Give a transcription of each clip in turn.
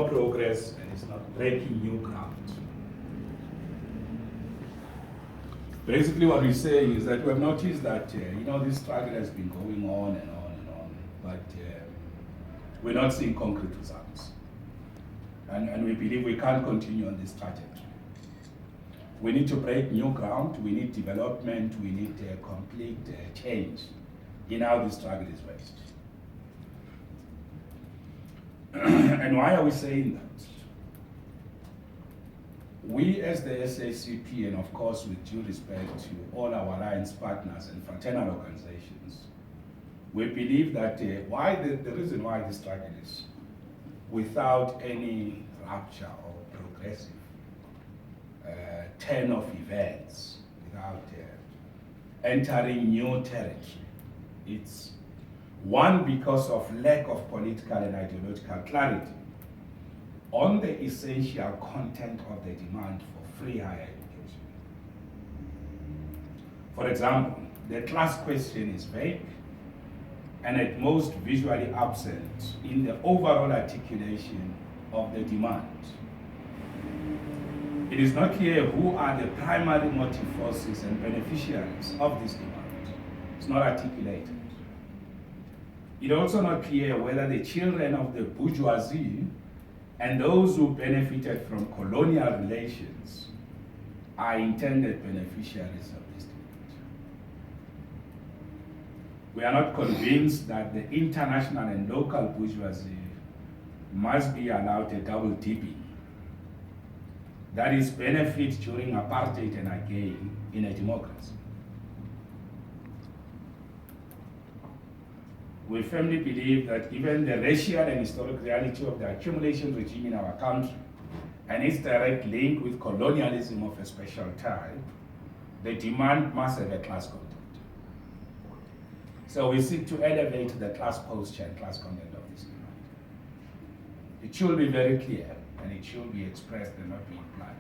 progress and it's not breaking new ground. Basically what we're saying is that we have noticed that, this struggle has been going on and on and on, but we're not seeing concrete results. And we believe we can't continue on this trajectory. We need to break new ground, we need development, we need a complete change in how this struggle is waged. And why are we saying that? We as the SACP, and of course with due respect to all our alliance partners and fraternal organizations, we believe that the reason why this struggle is without any rupture or progressive turn of events, without entering new territory, it's one, because of lack of political and ideological clarity on the essential content of the demand for free higher education. For example, the class question is vague and at most visually absent in the overall articulation of the demand. It is not clear who are the primary motive forces and beneficiaries of this demand. It's not articulated. It's also not clear whether the children of the bourgeoisie and those who benefited from colonial relations are intended beneficiaries of this demand. We are not convinced that the international and local bourgeoisie must be allowed a double dipping. That is, benefit during apartheid and again in a democracy. We firmly believe that given the racial and historic reality of the accumulation regime in our country and its direct link with colonialism of a special type, the demand must have a class content. So we seek to elevate the class posture and class content of this demand. It should be very clear and it should be expressed and not be implied.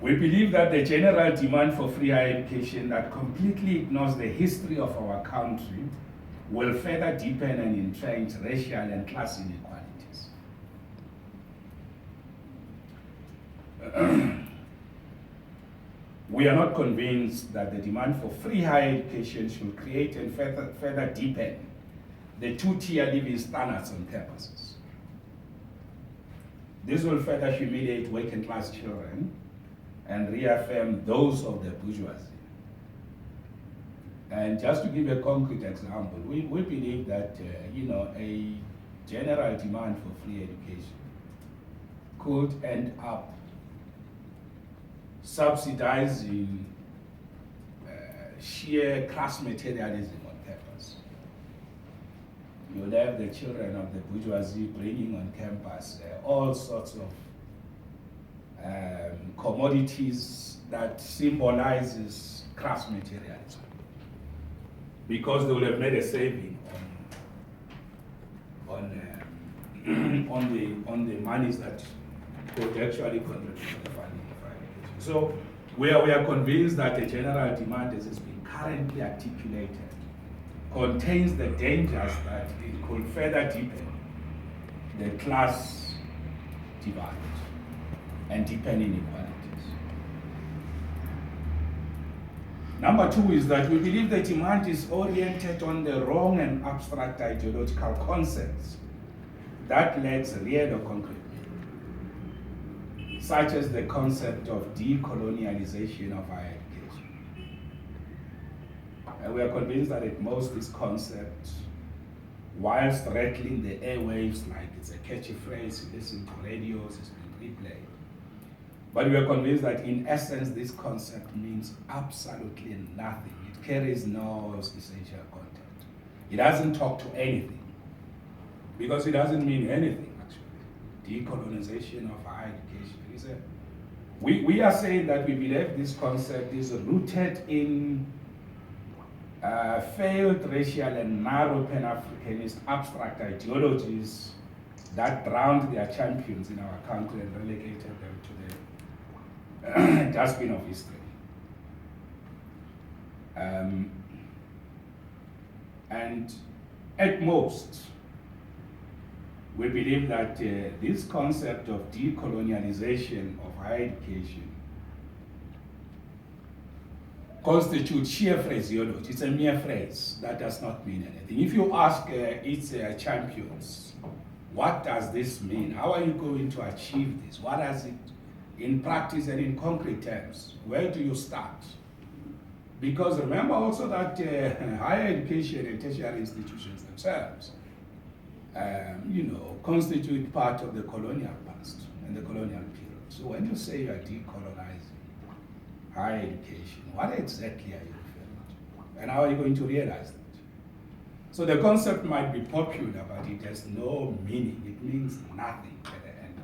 We believe that the general demand for free higher education that completely ignores the history of our country will further deepen and entrench racial and class inequalities. We are not convinced that the demand for free higher education should create and further deepen the two-tier living standards on campuses. This will further humiliate working class children and reaffirm those of the bourgeoisie. And just to give a concrete example, we believe that a general demand for free education could end up subsidizing sheer class materialism on campus. You'll have the children of the bourgeoisie bringing on campus all sorts of commodities that symbolizes class materialism, because they will have made a saving on the monies that could actually contribute to the funding of higher education. So we are convinced that the general demand as it's been currently articulated contains the dangers that it could further deepen the class divide and deepen inequalities. Number two is that we believe the demand is oriented on the wrong and abstract ideological concepts that lacks real or concrete meaning, such as the concept of decolonialization of higher education. And we are convinced that at most this concept, whilst rattling the airwaves like it's a catchy phrase, you listen to radios, it's been replayed, but we are convinced that in essence this concept means absolutely nothing. It carries no essential content. It doesn't talk to anything, because it doesn't mean anything actually. Decolonization of higher education. We are saying that we believe this concept is rooted in failed racial and narrow Pan-Africanist abstract ideologies that drowned their champions in our country and relegated them to the dustbin of history. And at most, we believe that this concept of decolonialization of higher education constitutes sheer phraseology. It's a mere phrase that does not mean anything. If you ask its champions, what does this mean? How are you going to achieve this? What does it, in practice and in concrete terms, where do you start? Because remember also that higher education and tertiary institutions themselves, constitute part of the colonial past and the colonial period. So when you say you are decolonizing higher education, what exactly are you referring to? And how are you going to realize that? So the concept might be popular, but it has no meaning. It means nothing at the end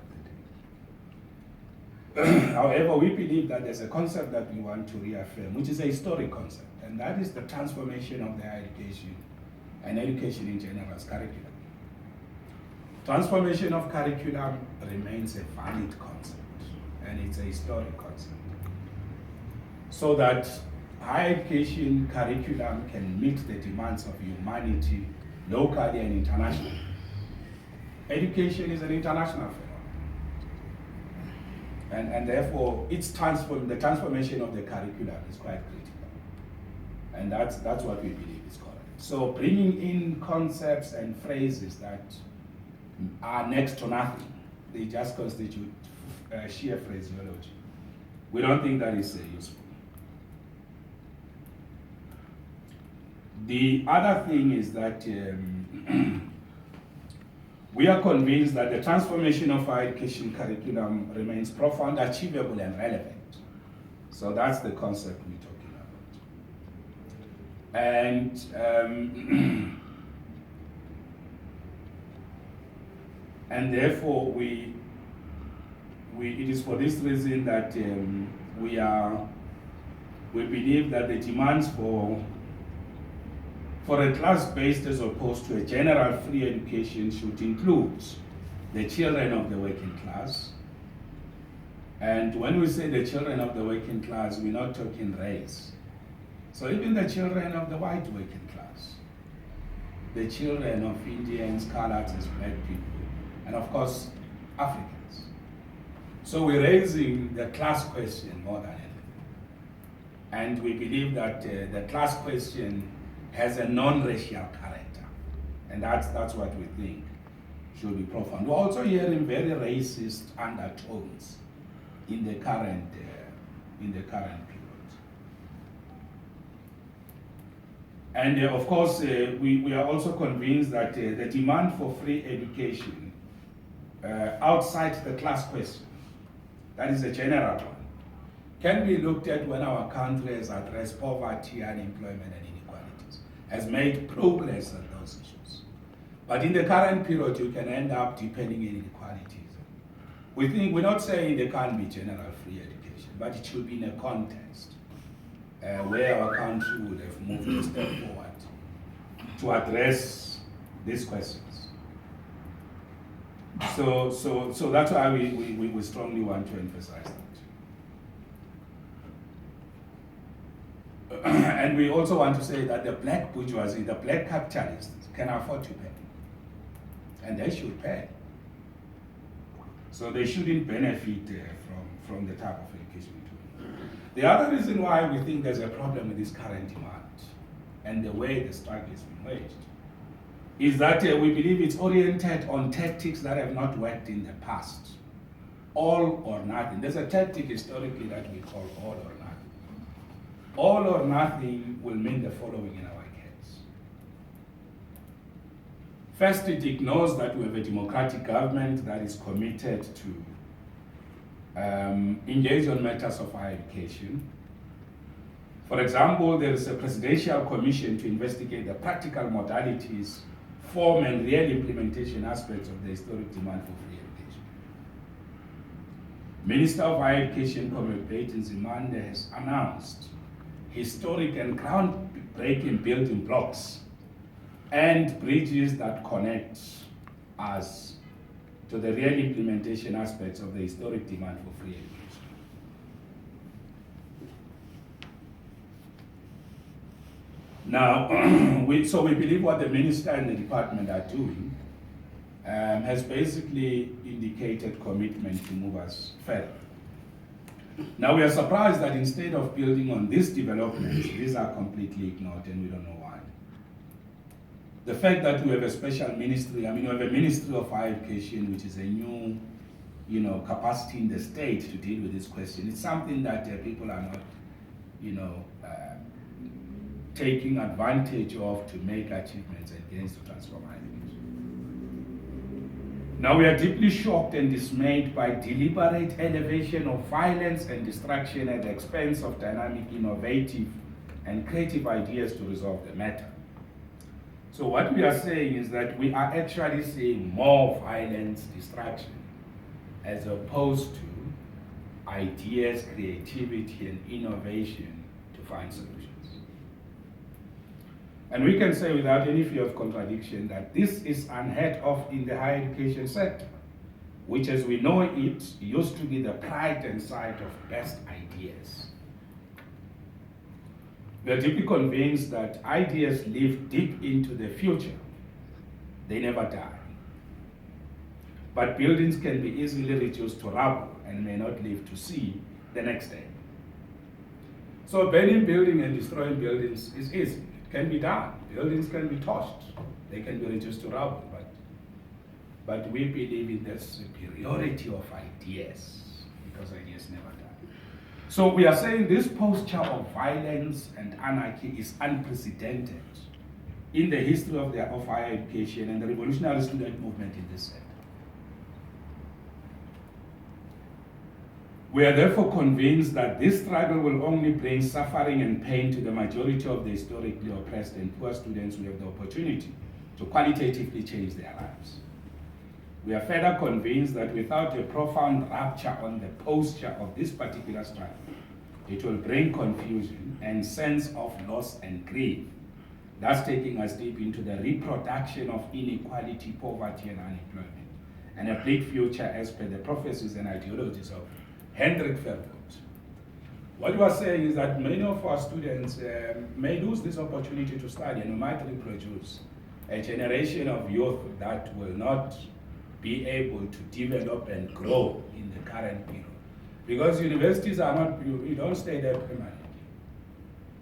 of the day. However, we believe that there's a concept that we want to reaffirm, which is a historic concept, and that is the transformation of the higher education and education in general as curriculum. Transformation of curriculum remains a valid concept, and it's a historic concept. So that higher education curriculum can meet the demands of humanity locally and internationally. Education is an international phenomenon. And therefore, the transformation of the curriculum is quite critical. And that's what we believe is correct. So bringing in concepts and phrases that are next to nothing, they just constitute sheer phraseology. We don't think that is useful. The other thing is that we are convinced that the transformation of our education curriculum remains profound, achievable, and relevant. So that's the concept we're talking about. And and therefore, it is for this reason that we believe that the demands for a class-based as opposed to a general free education should include the children of the working class. And when we say the children of the working class, we're not talking race. So even the children of the white working class, the children of Indians, coloreds, black people, and of course, Africans. So we're raising the class question more than anything. And we believe that the class question has a non-racial character. And that's what we think should be profound. We're also hearing very racist undertones in the current period. And of course, we are also convinced that the demand for free education outside the class question, that is a general one, can be looked at when our country has addressed poverty, unemployment, and inequalities, has made progress on those issues. But in the current period, you can end up deepening inequalities. We're not saying there can't be general free education, but it should be in a context where our country would have moved a step forward to address these questions. So that's why we strongly want to emphasize that. And we also want to say that the black bourgeoisie, the black capitalists, can afford to pay. And they should pay. So they shouldn't benefit from the type of education we do. The other reason why we think there's a problem with this current demand and the way the strike is being waged is that we believe it's oriented on tactics that have not worked in the past. All or nothing. There's a tactic historically that we call all or nothing. All or nothing will mean the following in our case. First, it ignores that we have a democratic government that is committed to engage on matters of higher education. For example, there is a presidential commission to investigate the practical modalities, form, and real implementation aspects of the historic demand for free education. Minister of Higher Education, Comrade Peyton Zimande, has announced historic and groundbreaking building blocks and bridges that connect us to the real implementation aspects of the historic demand for free education. Now, so we believe what the minister and the department are doing has basically indicated commitment to move us further. Now we are surprised that instead of building on these developments, these are completely ignored and we don't know why. The fact that we have a special ministry, we have a Ministry of Higher Education, which is a new capacity in the state to deal with this question. It's something that people are not, taking advantage of to make achievements and gains to transform our education. Now we are deeply shocked and dismayed by deliberate elevation of violence and destruction at the expense of dynamic, innovative, and creative ideas to resolve the matter. So what we are saying is that we are actually seeing more violence, destruction, as opposed to ideas, creativity, and innovation to find solutions. And we can say without any fear of contradiction that this is unheard of in the higher education sector, which as we know it used to be the pride and sight of best ideas. We are deeply convinced that ideas live deep into the future. They never die. But buildings can be easily reduced to rubble and may not live to see the next day. So burning buildings and destroying buildings is easy. It can be done. Buildings can be torched. They can be reduced to rubble. But we believe in the superiority of ideas, because ideas never die. So we are saying this posture of violence and anarchy is unprecedented in the history of higher education and the revolutionary student movement in this sector. We are therefore convinced that this struggle will only bring suffering and pain to the majority of the historically oppressed and poor students who have the opportunity to qualitatively change their lives. We are further convinced that without a profound rupture on the posture of this particular struggle, it will bring confusion and sense of loss and grief, thus taking us deep into the reproduction of inequality, poverty, and unemployment, and a bleak future as per the prophecies and ideologies of Hendrik Verwoerd. What we are saying is that many of our students may lose this opportunity to study, and we might reproduce a generation of youth that will not be able to develop and grow in the current period. Because universities are not, you don't stay there permanently.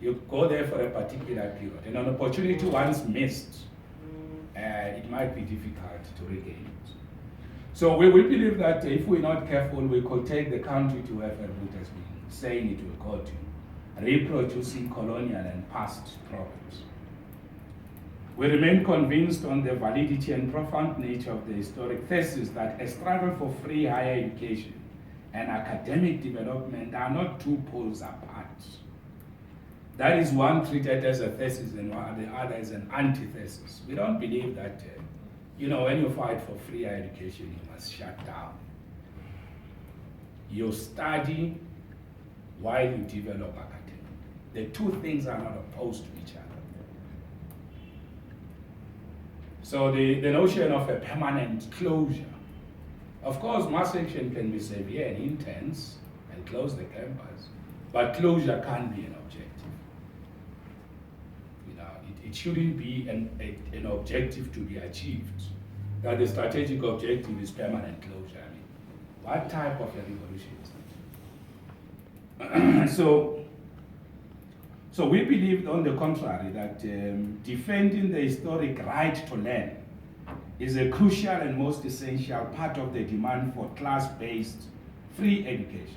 You go there for a particular period. And an opportunity once missed, it might be difficult to regain it. So we believe that if we're not careful, we could take the country to where Verwoerd has been saying it will go to, reproducing colonial and past problems. We remain convinced on the validity and profound nature of the historic thesis that a struggle for free higher education and academic development are not two poles apart. That is one treated as a thesis and the other as an antithesis. We don't believe that, when you fight for free higher education, you must shut down. You study while you develop academic. The two things are not opposed to each other. So the notion of a permanent closure, of course, mass action can be severe and intense and close the campus, but closure can't be an objective. It shouldn't be an objective to be achieved. That the strategic objective is permanent closure. What type of a revolution is that? So we believe, on the contrary, that defending the historic right to learn is a crucial and most essential part of the demand for class-based free education.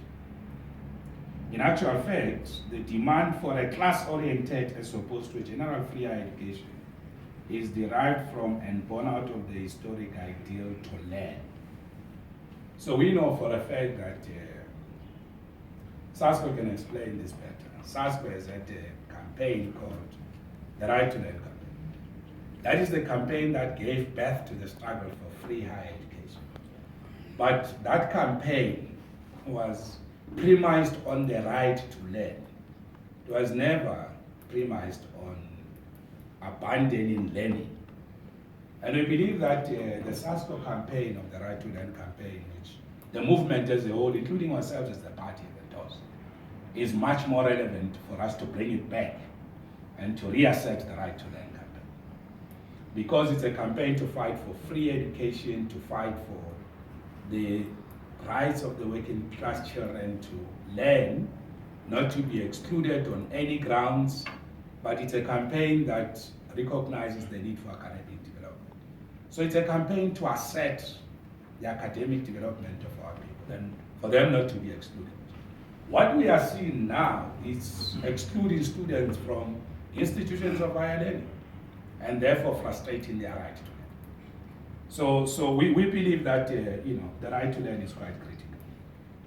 In actual fact, the demand for a class-oriented as opposed to a general free education is derived from and born out of the historic ideal to learn. So we know for a fact that SACP can explain this better. SACP has had a campaign called the Right to Learn campaign. That is the campaign that gave birth to the struggle for free higher education. But that campaign was premised on the right to learn. It was never premised on abandoning learning. And we believe that the SACP campaign of the Right to Learn campaign, which the movement as a whole, including ourselves as the party that does, is much more relevant for us to bring it back and to reassert the Right to Learn campaign. because it's a campaign to fight for free education, to fight for the rights of the working class children to learn, not to be excluded on any grounds, but it's a campaign that recognizes the need for academic development. So it's a campaign to assert the academic development of our people and for them not to be excluded. What we are seeing now is excluding students from institutions of higher learning and therefore frustrating their right to learn. So we believe that the right to learn is quite critical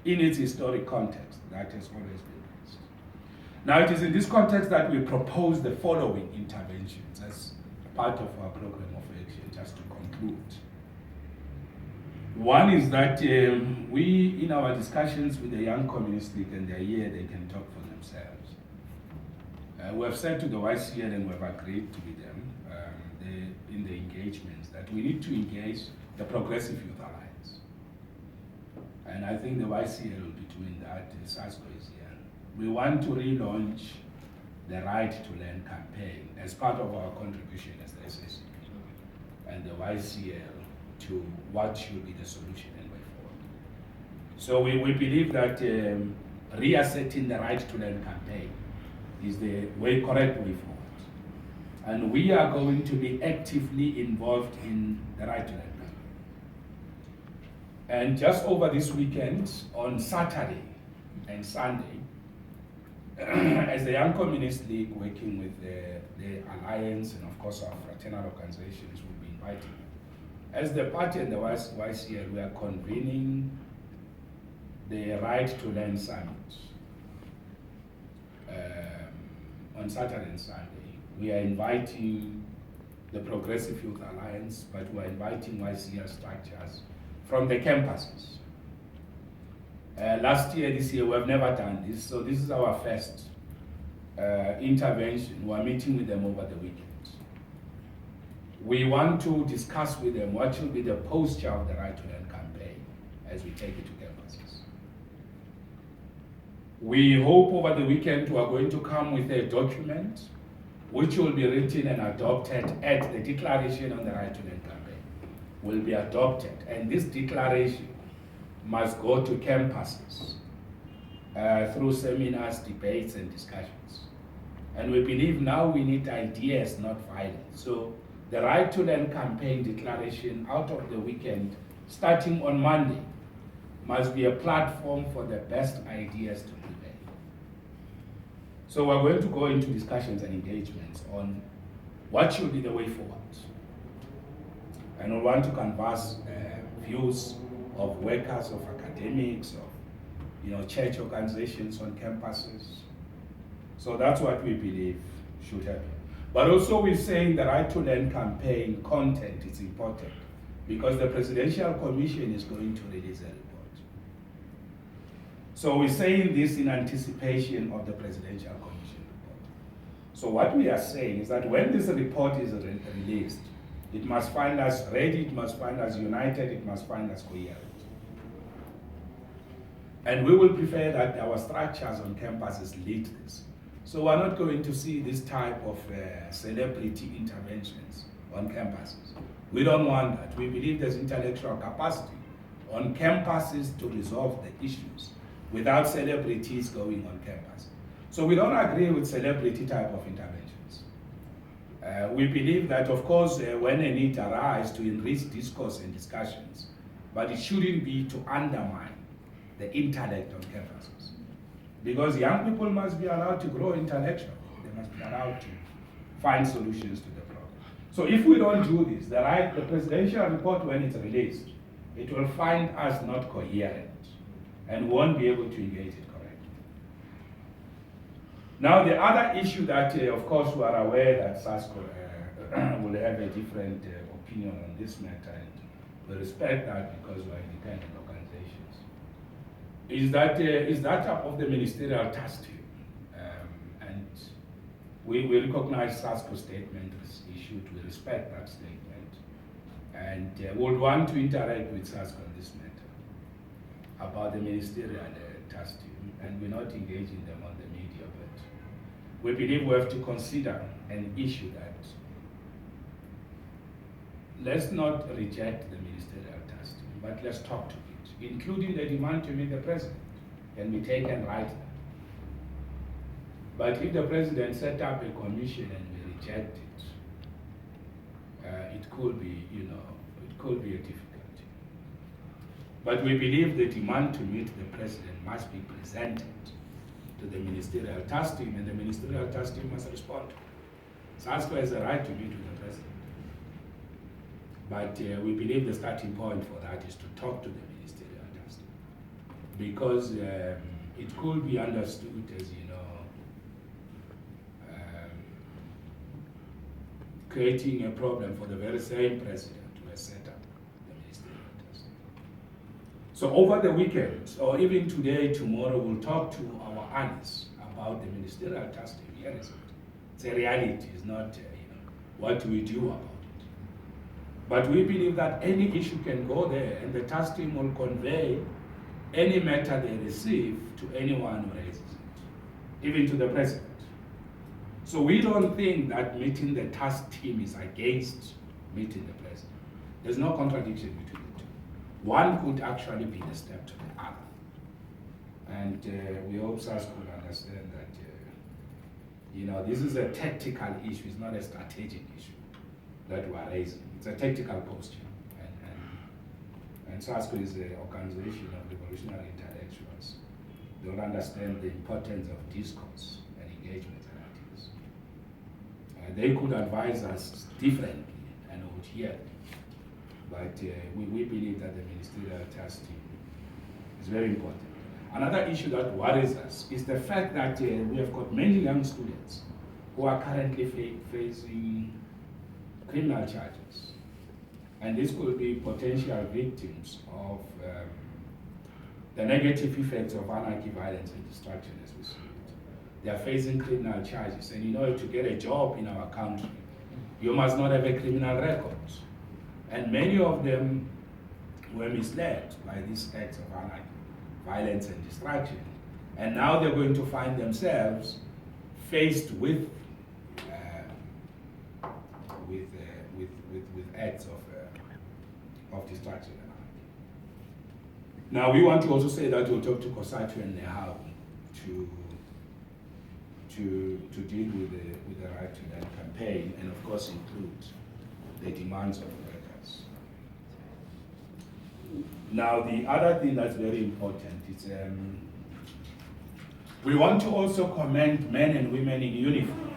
in its historic context that has always been raised. Now it is in this context that we propose the following interventions as part of our program of action, just to conclude. One is that we, in our discussions with the Young Communist League, and they're here, they can talk for themselves. We have said to the YCL and we have agreed to with them in the engagements that we need to engage the Progressive Youth Alliance. And I think the YCL will be doing that, SASCO is here. We want to relaunch the Right to Learn campaign as part of our contribution as the SACP and the YCL to what should be the solution and way forward. So we believe that reasserting the Right to Learn campaign is the correct way forward. And we are going to be actively involved in the Right to Learn campaign. And just over this weekend, on Saturday and Sunday, as the Young Communist League working with the Alliance and of course our fraternal organizations will be inviting. As the party and the YCL, we are convening the Right to Learn Summit on Saturday and Sunday. We are inviting the Progressive Youth Alliance, but we are inviting YCL structures from the campuses. Last year, this year, we have never done this, so this is our first intervention. We are meeting with them over the weekend. We want to discuss with them what should be the posture of the Right to Learn campaign as we take it to campuses. We hope over the weekend we are going to come with a document which will be written and adopted at the Declaration on the Right to Learn campaign. Will be adopted, and this declaration must go to campuses through seminars, debates, and discussions. And we believe now we need ideas, not violence. So the Right to Learn campaign declaration out of the weekend, starting on Monday, must be a platform for the best ideas to prevail. So we're going to go into discussions and engagements on what should be the way forward. And we want to canvass views of workers, of academics, of church organizations on campuses. So that's what we believe should happen. But also we're saying the Right to Learn campaign content is important because the Presidential Commission is going to release a report. So we're saying this in anticipation of the Presidential Commission report. So what we are saying is that when this report is released, it must find us ready, it must find us united, it must find us coherent. And we will prefer that our structures on campuses lead this. So we're not going to see this type of celebrity interventions on campuses. We don't want that. We believe there's intellectual capacity on campuses to resolve the issues without celebrities going on campus. So we don't agree with celebrity type of interventions. We believe that, of course, when a need arises to enrich discourse and discussions, but it shouldn't be to undermine the intellect on campuses. Because young people must be allowed to grow intellectually. They must be allowed to find solutions to the problem. So if we don't do this, the presidential report, when it's released, it will find us not coherent and won't be able to engage it correctly. Now, the other issue that, of course, we are aware that SASCO will have a different opinion on this matter, and we respect that because we are independent organizations, is that of the ministerial task team. And we recognize SASCO's statement is issued, we respect that statement, and would want to interact with SASCO on this matter about the ministerial task team, and we're not engaging them on the media, but we believe we have to consider an issue that let's not reject the ministerial task team, but let's talk to it, including the demand to meet the president. Can be taken right now. But if the president set up a commission and we reject it, it could be, it could be a difficulty. But we believe the demand to meet the president must be presented to the ministerial task team, and the ministerial task team must respond. SACP has a right to meet with the president. But we believe the starting point for that is to talk to the ministerial task team. Because it could be understood as, creating a problem for the very same president who has set up the ministerial task team. So over the weekend, or even today, tomorrow, we'll talk to our analysts about the ministerial task team. Here is it. It's a reality, it's not what do we do about it. But we believe that any issue can go there, and the task team will convey any matter they receive to anyone who raises it, even to the president. So we don't think that meeting the task team is against meeting the president. There's no contradiction between the two. One could actually be the step to the other. And we hope SACP will understand that this is a tactical issue, it's not a strategic issue that we're raising. It's a tactical posture. And SACP is an organization of revolutionary intellectuals. They'll understand the importance of discourse and engagement and ideas. They could advise us differently and would hear them. But we believe that the ministerial task team is very important. Another issue that worries us is the fact that we have got many young students who are currently facing criminal charges. And this could be potential victims of the negative effects of anarchy, violence, and destruction as we see it. They are facing criminal charges. And in order to get a job in our country, you must not have a criminal record. And many of them were misled by these acts of anarchy, violence, and destruction. And now they're going to find themselves faced with acts of destruction and anarchy. Now we want to also say that we'll talk to COSATU and NEHAW to deal with the right to land campaign, and of course include the demands of workers. Now the other thing that's very important is we want to also commend men and women in uniform,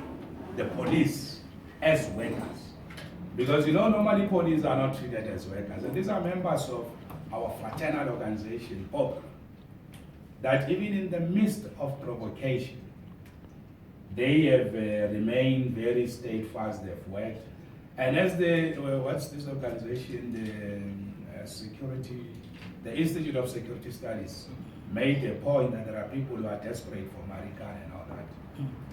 the police, as workers. Because normally police are not treated as workers, and these are members of our fraternal organization, OPRA, that even in the midst of provocation, they have remained very steadfast, they've worked. And as what's this organization, the Institute of Security Studies made a point that there are people who are desperate for Marika and all that.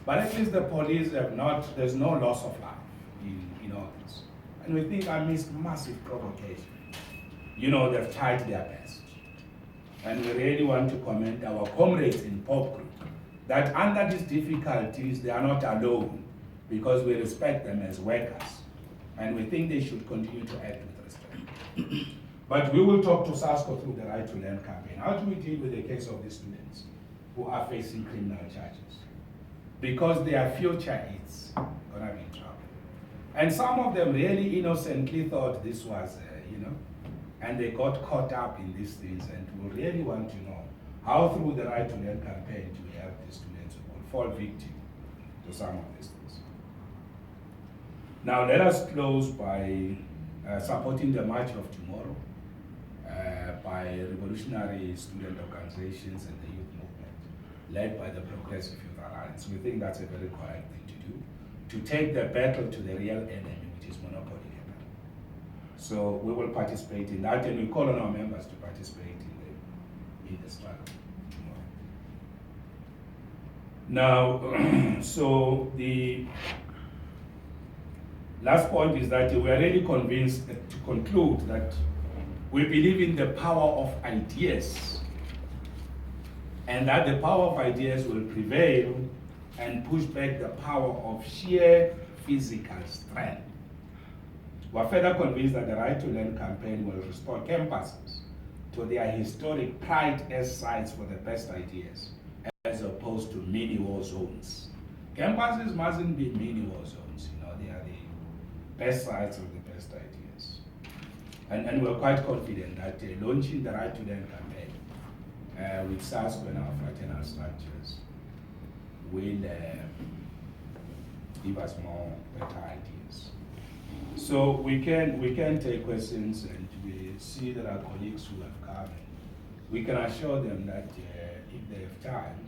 But at least the police have not, there's no loss of life in all this. And we think amidst massive provocation, they've tried their best. And we really want to commend our comrades in Pop Group that under these difficulties, they are not alone, because we respect them as workers. And we think they should continue to act with respect. But we will talk to SACP through the Right to Learn campaign. How do we deal with the case of these students who are facing criminal charges? Because their future is going to be in trouble. And some of them really innocently thought this was, and they got caught up in these things, and we really want to know how through the Right to Learn campaign do we help these students who will fall victim to some of these things. Now let us close by supporting the march of tomorrow by revolutionary student organizations and the youth movement led by the Progressive Youth Alliance. We think that's a very correct thing to do, to take the battle to the real enemy, which is monopoly capital. So we will participate in that, and we call on our members to participate in the struggle tomorrow. Now, so the last point is that we are really convinced to conclude that we believe in the power of ideas, and that the power of ideas will prevail and push back the power of sheer physical strength. We're further convinced that the Right to Learn campaign will restore campuses to their historic pride as sites for the best ideas, as opposed to mini war zones. Campuses mustn't be mini war zones, they are the best sites of the best ideas. And we're quite confident that launching the Right to Learn campaign with SACP and our fraternal structures will give us more better ideas. So we can take questions, and we see there are colleagues who have come. We can assure them that if they have time,